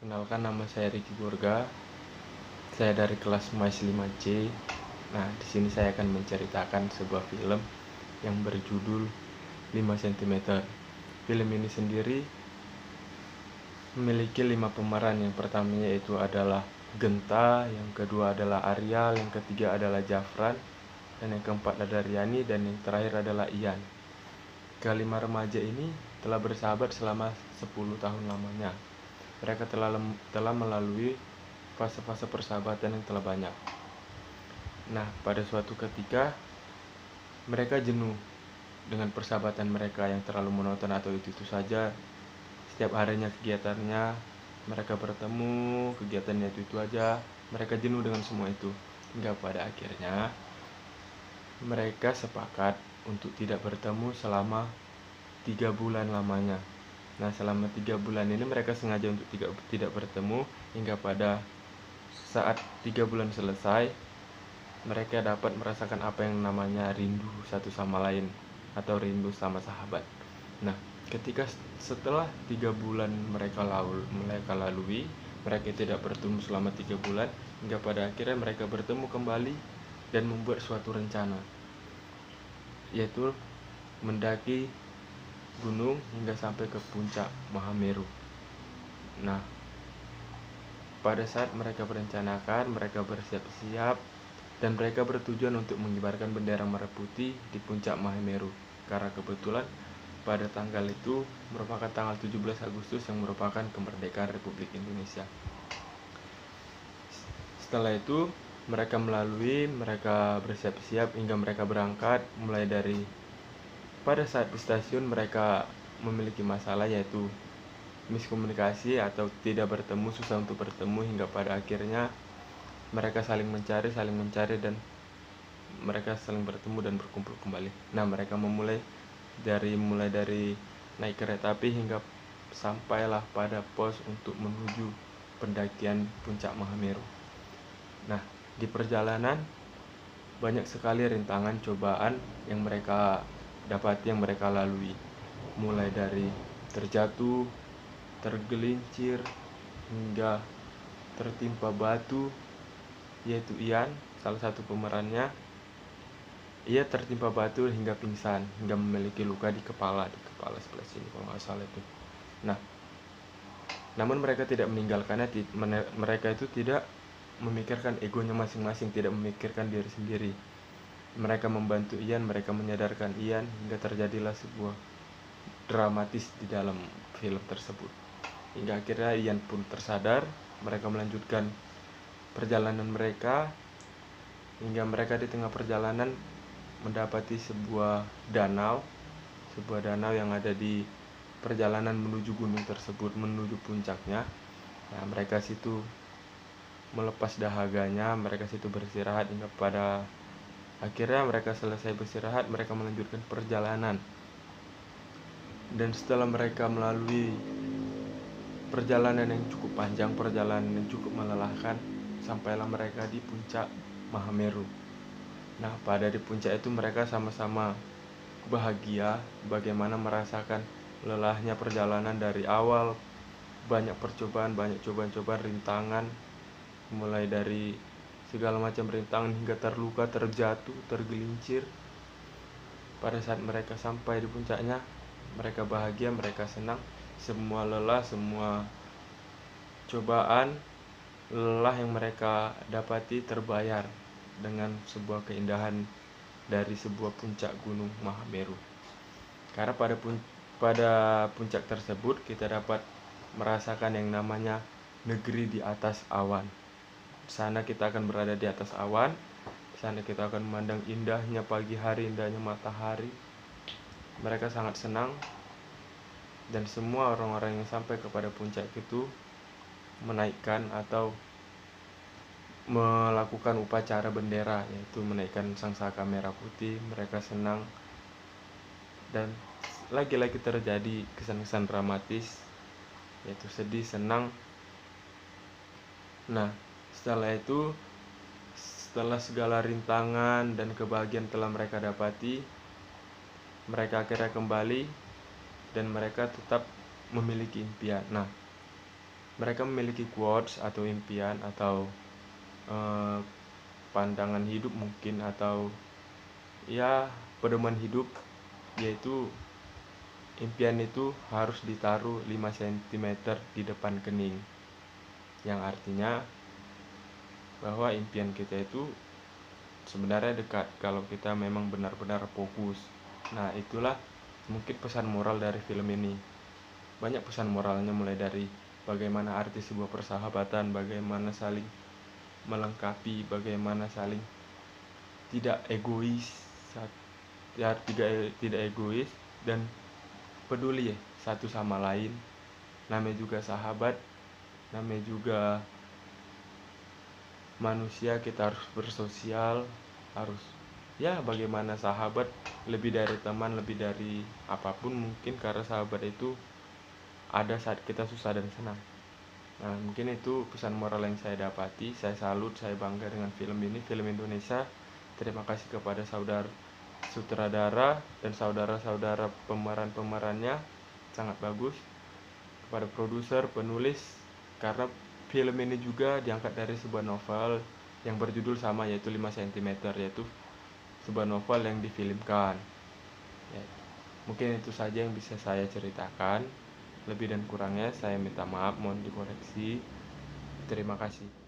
Perkenalkan, nama saya Ricky Burga. Saya dari kelas MAIS 5C. Nah, di sini saya akan menceritakan sebuah film yang berjudul 5 cm. Film ini sendiri memiliki 5 pemeran. Yang pertamanya yaitu adalah Genta, yang kedua adalah Aryal, yang ketiga adalah Jafran, dan yang keempat adalah Riani, dan yang terakhir adalah Ian. Kelima remaja ini telah bersahabat selama 10 tahun lamanya. Mereka telah melalui fase-fase persahabatan yang telah banyak. Nah, pada suatu ketika mereka jenuh dengan persahabatan mereka yang terlalu monoton atau itu saja. Setiap harinya kegiatannya mereka bertemu, kegiatannya itu aja. Mereka jenuh dengan semua itu, hingga pada akhirnya mereka sepakat untuk tidak bertemu selama 3 bulan lamanya. Nah, selama 3 bulan ini mereka sengaja untuk tidak bertemu, hingga pada saat 3 bulan selesai, mereka dapat merasakan apa yang namanya rindu satu sama lain, atau rindu sama sahabat. Nah, ketika setelah 3 bulan mereka lalui, mereka tidak bertemu selama 3 bulan, hingga pada akhirnya mereka bertemu kembali dan membuat suatu rencana, yaitu mendaki gunung hingga sampai ke puncak Mahameru. Nah, pada saat mereka merencanakan, mereka bersiap-siap, dan mereka bertujuan untuk mengibarkan bendera merah putih di puncak Mahameru, karena kebetulan pada tanggal itu merupakan tanggal 17 Agustus yang merupakan kemerdekaan Republik Indonesia. Setelah itu mereka bersiap-siap hingga mereka berangkat. Mulai dari pada saat di stasiun mereka memiliki masalah, yaitu miskomunikasi atau tidak bertemu, susah untuk bertemu, hingga pada akhirnya mereka saling mencari dan mereka saling bertemu dan berkumpul kembali. Nah, mereka mulai dari naik kereta api hingga sampailah pada pos untuk menuju pendakian puncak Mahameru. Nah, di perjalanan banyak sekali rintangan, cobaan yang mereka dapati, yang mereka lalui. Mulai dari terjatuh, tergelincir, hingga tertimpa batu, yaitu Ian, salah satu pemerannya. Ia tertimpa batu hingga pingsan, hingga memiliki luka di kepala sebelah sini kalau nggak salah itu. Nah, namun mereka tidak meninggalkannya. Mereka itu tidak memikirkan egonya masing-masing, tidak memikirkan diri sendiri. Mereka membantu Ian, mereka menyadarkan Ian, hingga terjadilah sebuah dramatis di dalam film tersebut. Hingga akhirnya Ian pun tersadar. Mereka melanjutkan perjalanan mereka, hingga mereka di tengah perjalanan mendapati sebuah danau yang ada di perjalanan menuju gunung tersebut, menuju puncaknya. Nah, mereka situ melepas dahaganya, mereka situ beristirahat, hingga pada akhirnya mereka selesai beristirahat, mereka melanjutkan perjalanan. Dan setelah mereka melalui perjalanan yang cukup panjang, perjalanan yang cukup melelahkan, sampailah mereka di puncak Mahameru. Nah, pada di puncak itu mereka sama-sama bahagia bagaimana merasakan lelahnya perjalanan dari awal. Banyak percobaan, banyak cobaan-cobaan, rintangan, mulai dari segala macam rintangan hingga terluka, terjatuh, tergelincir. Pada saat mereka sampai di puncaknya, mereka bahagia, mereka senang. Semua lelah, semua cobaan, lelah yang mereka dapati terbayar dengan sebuah keindahan dari sebuah puncak gunung Mahameru. Karena pada puncak tersebut kita dapat merasakan yang namanya negeri di atas awan. Di sana kita akan berada di atas awan. Di sana kita akan memandang indahnya pagi hari, indahnya matahari. Mereka sangat senang, dan semua orang-orang yang sampai kepada puncak itu menaikkan atau melakukan upacara bendera, yaitu menaikkan sangsaka merah putih. Mereka senang, dan lagi-lagi terjadi kesan-kesan dramatis, yaitu sedih, senang. Nah, setelah segala rintangan dan kebahagiaan telah mereka dapati, mereka akhirnya kembali, dan mereka tetap memiliki impian. Nah, Mereka memiliki quotes atau impian atau eh, pandangan hidup mungkin, atau ya pedoman hidup, yaitu impian itu harus ditaruh 5 cm di depan kening, yang artinya bahwa impian kita itu sebenarnya dekat kalau kita memang benar-benar fokus. Nah, itulah mungkin pesan moral dari film ini. Banyak pesan moralnya, mulai dari bagaimana arti sebuah persahabatan, bagaimana saling melengkapi, bagaimana saling tidak egois, ya tidak egois dan peduli ya satu sama lain. Namanya juga sahabat, namanya juga manusia, kita harus bersosial, harus ya bagaimana sahabat, lebih dari teman, lebih dari apapun mungkin, karena sahabat itu ada saat kita susah dan senang. Nah, mungkin itu pesan moral yang saya dapati. Saya salut, saya bangga dengan film ini, film Indonesia. Terima kasih kepada saudara sutradara dan saudara-saudara pemeran-pemerannya, sangat bagus. Kepada produser, penulis, karena film ini juga diangkat dari sebuah novel yang berjudul sama, yaitu 5 cm, yaitu sebuah novel yang difilmkan. Ya, mungkin itu saja yang bisa saya ceritakan. Lebih dan kurangnya saya minta maaf, mohon dikoreksi. Terima kasih.